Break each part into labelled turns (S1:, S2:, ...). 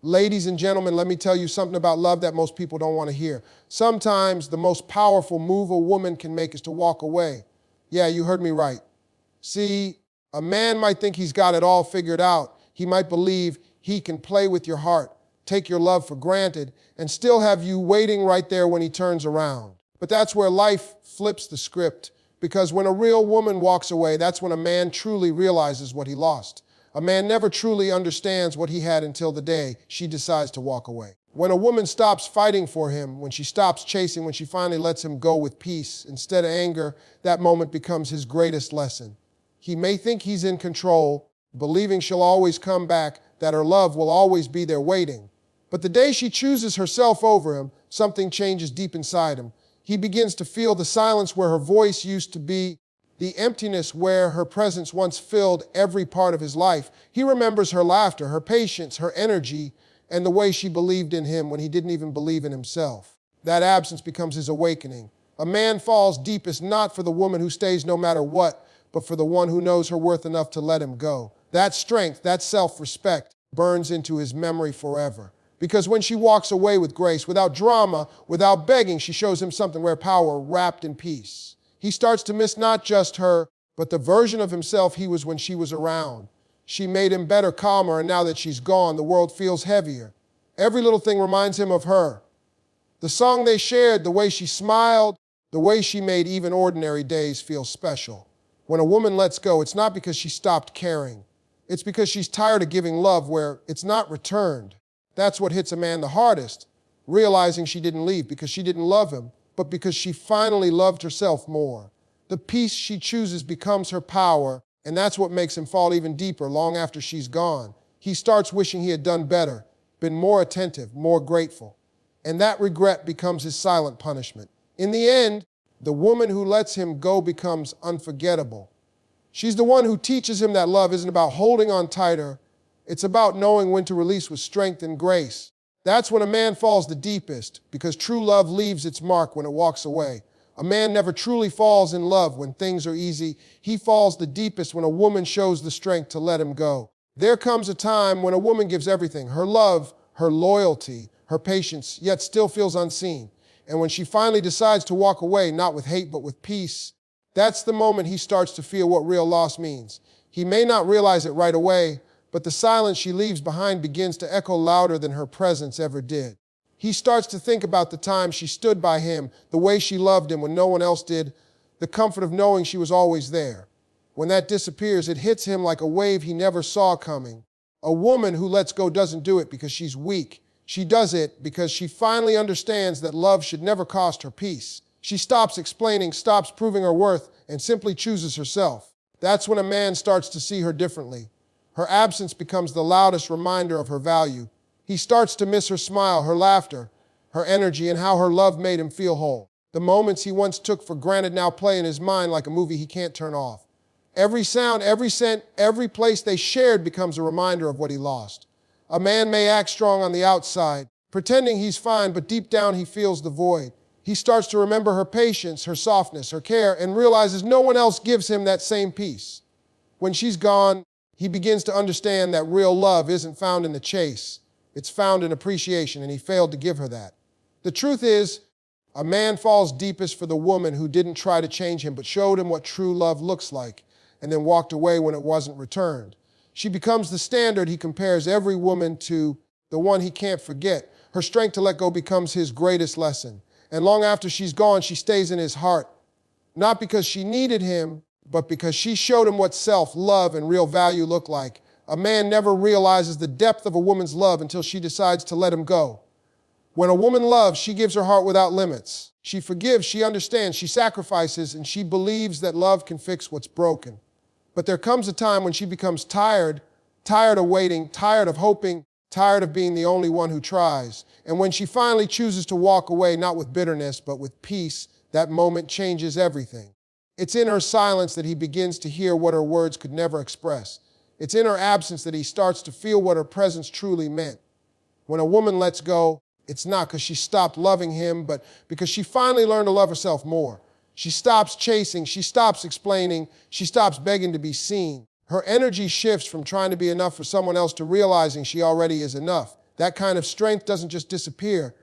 S1: Ladies and gentlemen, let me tell you something about love that most people don't want to hear. Sometimes the most powerful move a woman can make is to walk away. Yeah, you heard me right. See, a man might think he's got it all figured out. He might believe he can play with your heart, take your love for granted, and still have you waiting right there when he turns around. But that's where life flips the script, because when a real woman walks away, that's when a man truly realizes what he lost. A man never truly understands what he had until the day she decides to walk away. When a woman stops fighting for him, when she stops chasing, when she finally lets him go with peace instead of anger, that moment becomes his greatest lesson. He may think he's in control, believing she'll always come back, that her love will always be there waiting. But the day she chooses herself over him, something changes deep inside him. He begins to feel the silence where her voice used to be, the emptiness where her presence once filled every part of his life. He remembers her laughter, her patience, her energy, and the way she believed in him when he didn't even believe in himself. That absence becomes his awakening. A man falls deepest not for the woman who stays no matter what, but for the one who knows her worth enough to let him go. That strength, that self-respect, burns into his memory forever. Because when she walks away with grace, without drama, without begging, she shows him something rare, power wrapped in peace. He starts to miss not just her, but the version of himself he was when she was around. She made him better, calmer, and now that she's gone, the world feels heavier. Every little thing reminds him of her. The song they shared, the way she smiled, the way she made even ordinary days feel special. When a woman lets go, it's not because she stopped caring. It's because she's tired of giving love where it's not returned. That's what hits a man the hardest, realizing she didn't leave because she didn't love him, but because she finally loved herself more. The peace she chooses becomes her power, and that's what makes him fall even deeper long after she's gone. He starts wishing he had done better, been more attentive, more grateful. And that regret becomes his silent punishment. In the end, the woman who lets him go becomes unforgettable. She's the one who teaches him that love isn't about holding on tighter, it's about knowing when to release with strength and grace. That's when a man falls the deepest, because true love leaves its mark when it walks away. A man never truly falls in love when things are easy. He falls the deepest when a woman shows the strength to let him go. There comes a time when a woman gives everything, her love, her loyalty, her patience, yet still feels unseen. And when she finally decides to walk away, not with hate, but with peace, that's the moment he starts to feel what real loss means. He may not realize it right away, but the silence she leaves behind begins to echo louder than her presence ever did. He starts to think about the time she stood by him, the way she loved him when no one else did, the comfort of knowing she was always there. When that disappears, it hits him like a wave he never saw coming. A woman who lets go doesn't do it because she's weak. She does it because she finally understands that love should never cost her peace. She stops explaining, stops proving her worth, and simply chooses herself. That's when a man starts to see her differently. Her absence becomes the loudest reminder of her value. He starts to miss her smile, her laughter, her energy, and how her love made him feel whole. The moments he once took for granted now play in his mind like a movie he can't turn off. Every sound, every scent, every place they shared becomes a reminder of what he lost. A man may act strong on the outside, pretending he's fine, but deep down he feels the void. He starts to remember her patience, her softness, her care, and realizes no one else gives him that same peace. When she's gone, he begins to understand that real love isn't found in the chase. It's found in appreciation, and he failed to give her that. The truth is, a man falls deepest for the woman who didn't try to change him, but showed him what true love looks like, and then walked away when it wasn't returned. She becomes the standard he compares every woman to, the one he can't forget. Her strength to let go becomes his greatest lesson. And long after she's gone, she stays in his heart, not because she needed him, but because she showed him what self, love, and real value look like. A man never realizes the depth of a woman's love until she decides to let him go. When a woman loves, she gives her heart without limits. She forgives, she understands, she sacrifices, and she believes that love can fix what's broken. But there comes a time when she becomes tired of waiting, tired of hoping, tired of being the only one who tries. And when she finally chooses to walk away, not with bitterness, but with peace, that moment changes everything. It's in her silence that he begins to hear what her words could never express. It's in her absence that he starts to feel what her presence truly meant. When a woman lets go, it's not because she stopped loving him, but because she finally learned to love herself more. She stops chasing, she stops explaining, she stops begging to be seen. Her energy shifts from trying to be enough for someone else to realizing she already is enough. That kind of strength doesn't just disappear.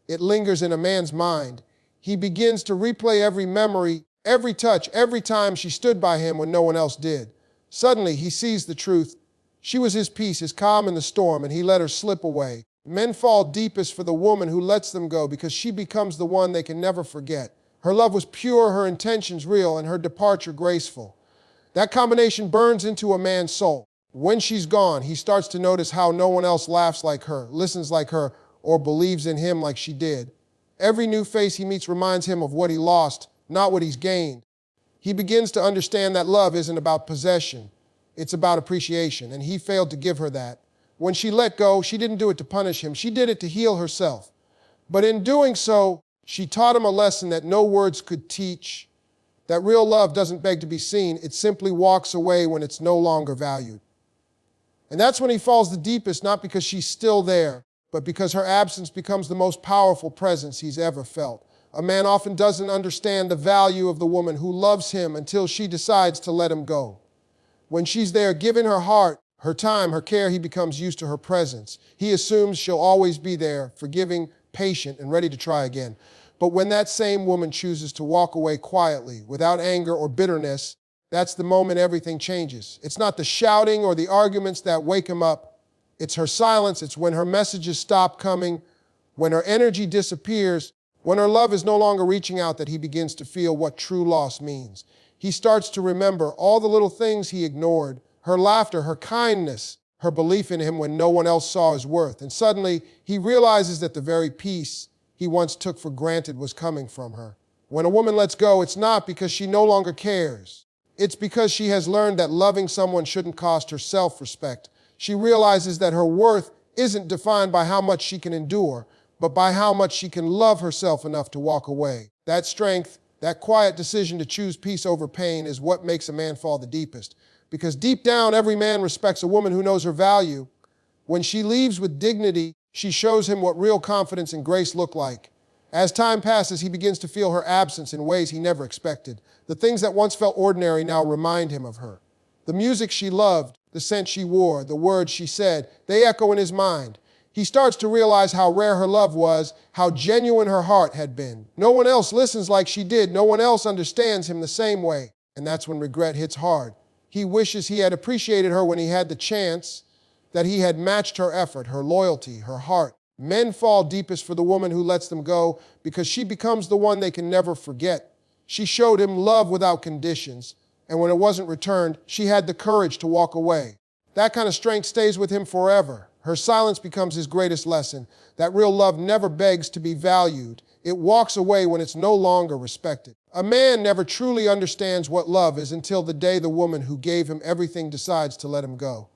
S1: It lingers in a man's mind. He begins to replay every memory, every touch, every time she stood by him when no one else did. Suddenly, he sees the truth. She was his peace, his calm in the storm, and he let her slip away. Men fall deepest for the woman who lets them go because she becomes the one they can never forget. Her love was pure, her intentions real, and her departure graceful. That combination burns into a man's soul. When she's gone, he starts to notice how no one else laughs like her, listens like her, or believes in him like she did. Every new face he meets reminds him of what he lost, not what he's gained. He begins to understand that love isn't about possession. It's about appreciation, and he failed to give her that. When she let go, she didn't do it to punish him. She did it to heal herself. But in doing so, she taught him a lesson that no words could teach, that real love doesn't beg to be seen. It simply walks away when it's no longer valued. And that's when he falls the deepest, not because she's still there, but because her absence becomes the most powerful presence he's ever felt. A man often doesn't understand the value of the woman who loves him until she decides to let him go. When she's there, giving her heart, her time, her care, he becomes used to her presence. He assumes she'll always be there, forgiving, patient, and ready to try again. But when that same woman chooses to walk away quietly, without anger or bitterness, that's the moment everything changes. It's not the shouting or the arguments that wake him up. It's her silence. It's when her messages stop coming, when her energy disappears, when her love is no longer reaching out that he begins to feel what true loss means. He starts to remember all the little things he ignored, her laughter, her kindness, her belief in him when no one else saw his worth. And suddenly, he realizes that the very peace he once took for granted was coming from her. When a woman lets go, it's not because she no longer cares. It's because she has learned that loving someone shouldn't cost her self-respect. She realizes that her worth isn't defined by how much she can endure, but by how much she can love herself enough to walk away. That strength, that quiet decision to choose peace over pain is what makes a man fall the deepest. Because deep down, every man respects a woman who knows her value. When she leaves with dignity, she shows him what real confidence and grace look like. As time passes, he begins to feel her absence in ways he never expected. The things that once felt ordinary now remind him of her. The music she loved, the scent she wore, the words she said, they echo in his mind. He starts to realize how rare her love was, how genuine her heart had been. No one else listens like she did. No one else understands him the same way. And that's when regret hits hard. He wishes he had appreciated her when he had the chance, that he had matched her effort, her loyalty, her heart. Men fall deepest for the woman who lets them go because she becomes the one they can never forget. She showed him love without conditions, and when it wasn't returned, she had the courage to walk away. That kind of strength stays with him forever. Her silence becomes his greatest lesson, that real love never begs to be valued. It walks away when it's no longer respected. A man never truly understands what love is until the day the woman who gave him everything decides to let him go.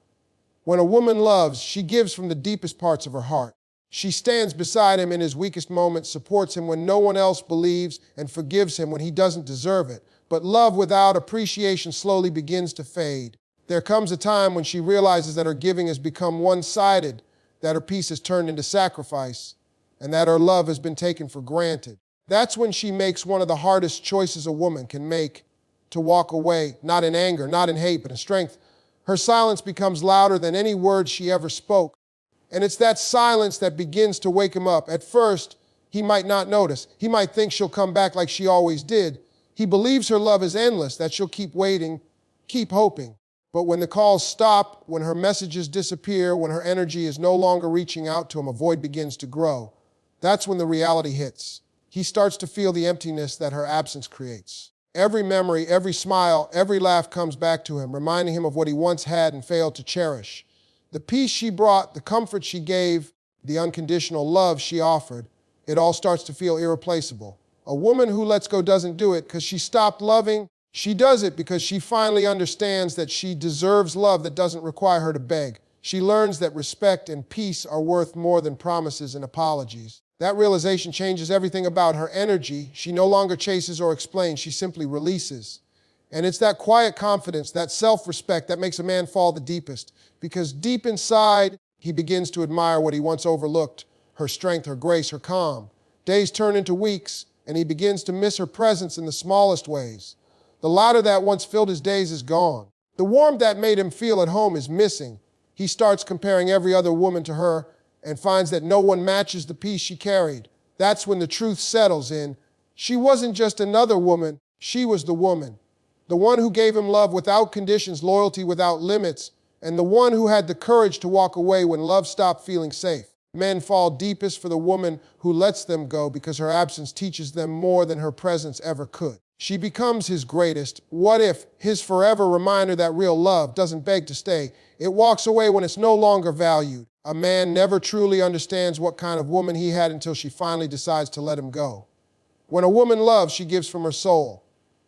S1: When a woman loves, she gives from the deepest parts of her heart. She stands beside him in his weakest moments, supports him when no one else believes, and forgives him when he doesn't deserve it. But love without appreciation slowly begins to fade. There comes a time when she realizes that her giving has become one-sided, that her peace has turned into sacrifice, and that her love has been taken for granted. That's when she makes one of the hardest choices a woman can make, to walk away, not in anger, not in hate, but in strength. Her silence becomes louder than any words she ever spoke. And it's that silence that begins to wake him up. At first, he might not notice. He might think she'll come back like she always did. He believes her love is endless, that she'll keep waiting, keep hoping. But when the calls stop, when her messages disappear, when her energy is no longer reaching out to him, a void begins to grow. That's when the reality hits. He starts to feel the emptiness that her absence creates. Every memory, every smile, every laugh comes back to him, reminding him of what he once had and failed to cherish. The peace she brought, the comfort she gave, the unconditional love she offered, it all starts to feel irreplaceable. A woman who lets go doesn't do it because she stopped loving. She does it because she finally understands that she deserves love that doesn't require her to beg. She learns that respect and peace are worth more than promises and apologies. That realization changes everything about her energy. She no longer chases or explains, she simply releases. And it's that quiet confidence, that self-respect that makes a man fall the deepest. Because deep inside, he begins to admire what he once overlooked, her strength, her grace, her calm. Days turn into weeks, and he begins to miss her presence in the smallest ways. The laughter that once filled his days is gone. The warmth that made him feel at home is missing. He starts comparing every other woman to her, and finds that no one matches the peace she carried. That's when the truth settles in. She wasn't just another woman, she was the woman. The one who gave him love without conditions, loyalty without limits, and the one who had the courage to walk away when love stopped feeling safe. Men fall deepest for the woman who lets them go because her absence teaches them more than her presence ever could. She becomes his greatest what if, his forever reminder that real love doesn't beg to stay. It walks away when it's no longer valued. A man never truly understands what kind of woman he had until she finally decides to let him go. When a woman loves, she gives from her soul.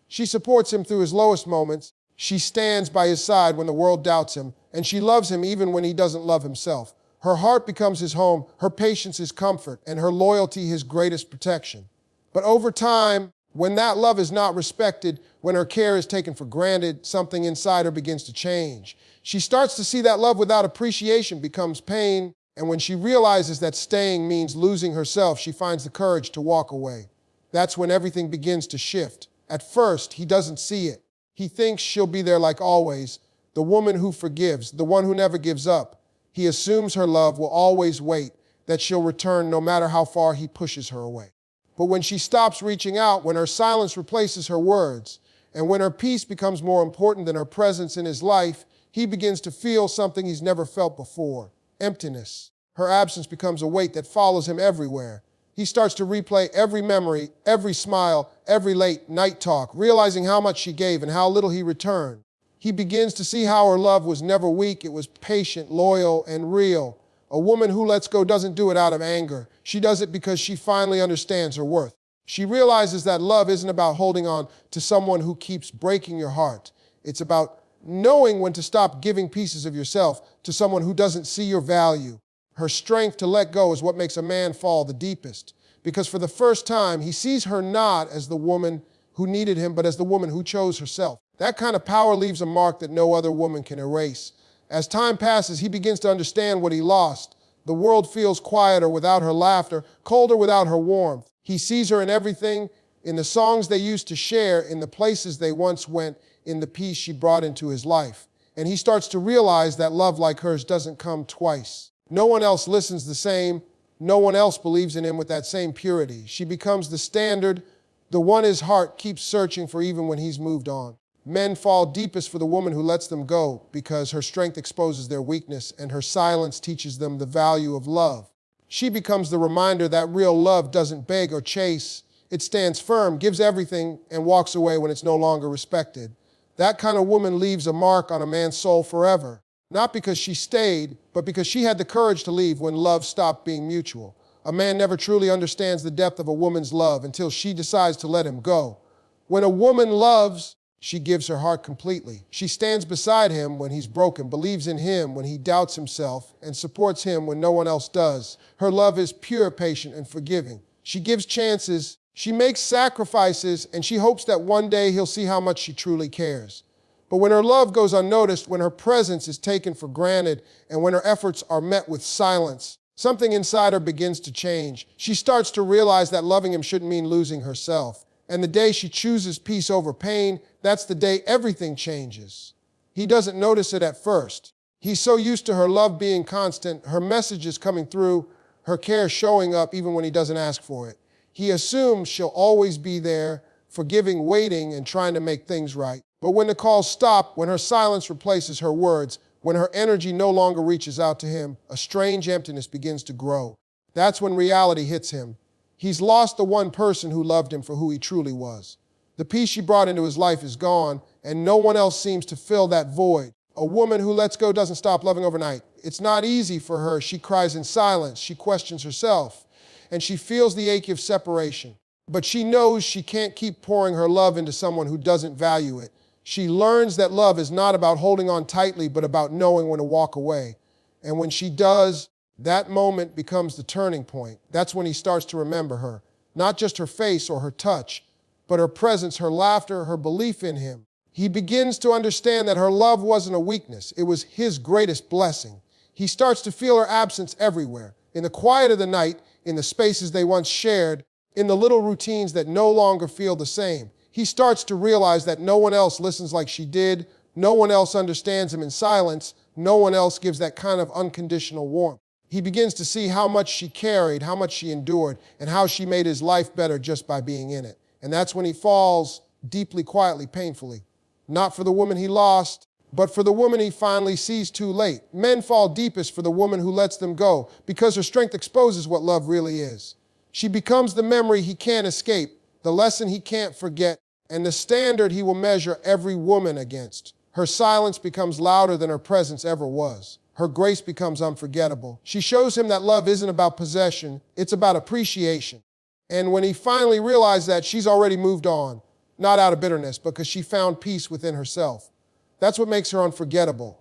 S1: She supports him through his lowest moments. She stands by his side when the world doubts him, and she loves him even when he doesn't love himself. Her heart becomes his home, her patience his comfort, and her loyalty his greatest protection. But over time, when that love is not respected, when her care is taken for granted, something inside her begins to change. She starts to see that love without appreciation becomes pain, and when she realizes that staying means losing herself, she finds the courage to walk away. That's when everything begins to shift. At first, he doesn't see it. He thinks she'll be there like always, the woman who forgives, the one who never gives up. He assumes her love will always wait, that she'll return no matter how far he pushes her away. But when she stops reaching out, when her silence replaces her words, and when her peace becomes more important than her presence in his life, he begins to feel something he's never felt before: emptiness. Her absence becomes a weight that follows him everywhere. He starts to replay every memory, every smile, every late night talk, realizing how much she gave and how little he returned. He begins to see how her love was never weak, it was patient, loyal, and real. A woman who lets go doesn't do it out of anger. She does it because she finally understands her worth. She realizes that love isn't about holding on to someone who keeps breaking your heart. It's about knowing when to stop giving pieces of yourself to someone who doesn't see your value. Her strength to let go is what makes a man fall the deepest, because for the first time, he sees her not as the woman who needed him, but as the woman who chose herself. That kind of power leaves a mark that no other woman can erase. As time passes, he begins to understand what he lost. The world feels quieter without her laughter, colder without her warmth. He sees her in everything, in the songs they used to share, in the places they once went, in the peace she brought into his life. And he starts to realize that love like hers doesn't come twice. No one else listens the same. No one else believes in him with that same purity. She becomes the standard, the one his heart keeps searching for even when he's moved on. Men fall deepest for the woman who lets them go because her strength exposes their weakness and her silence teaches them the value of love. She becomes the reminder that real love doesn't beg or chase. It stands firm, gives everything, and walks away when it's no longer respected. That kind of woman leaves a mark on a man's soul forever, not because she stayed, but because she had the courage to leave when love stopped being mutual. A man never truly understands the depth of a woman's love until she decides to let him go. When a woman loves, she gives her heart completely. She stands beside him when he's broken, believes in him when he doubts himself, and supports him when no one else does. Her love is pure, patient, and forgiving. She gives chances, she makes sacrifices, and she hopes that one day he'll see how much she truly cares. But when her love goes unnoticed, when her presence is taken for granted, and when her efforts are met with silence, something inside her begins to change. She starts to realize that loving him shouldn't mean losing herself. And the day she chooses peace over pain, that's the day everything changes. He doesn't notice it at first. He's so used to her love being constant, her messages coming through, her care showing up even when he doesn't ask for it. He assumes she'll always be there, forgiving, waiting, and trying to make things right. But when the calls stop, when her silence replaces her words, when her energy no longer reaches out to him, a strange emptiness begins to grow. That's when reality hits him. He's lost the one person who loved him for who he truly was. The peace she brought into his life is gone, and no one else seems to fill that void. A woman who lets go doesn't stop loving overnight. It's not easy for her. She cries in silence. She questions herself, and she feels the ache of separation. But she knows she can't keep pouring her love into someone who doesn't value it. She learns that love is not about holding on tightly, but about knowing when to walk away. And when she does, that moment becomes the turning point. That's when he starts to remember her, not just her face or her touch, but her presence, her laughter, her belief in him. He begins to understand that her love wasn't a weakness. It was his greatest blessing. He starts to feel her absence everywhere, in the quiet of the night, in the spaces they once shared, in the little routines that no longer feel the same. He starts to realize that no one else listens like she did, no one else understands him in silence, no one else gives that kind of unconditional warmth. He begins to see how much she carried, how much she endured, and how she made his life better just by being in it. And that's when he falls deeply, quietly, painfully. Not for the woman he lost, but for the woman he finally sees too late. Men fall deepest for the woman who lets them go because her strength exposes what love really is. She becomes the memory he can't escape, the lesson he can't forget, and the standard he will measure every woman against. Her silence becomes louder than her presence ever was. Her grace becomes unforgettable. She shows him that love isn't about possession, it's about appreciation. And when he finally realized that, she's already moved on, not out of bitterness, because she found peace within herself. That's what makes her unforgettable.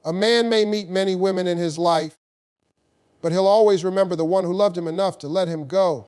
S1: A man may meet many women in his life, but he'll always remember the one who loved him enough to let him go.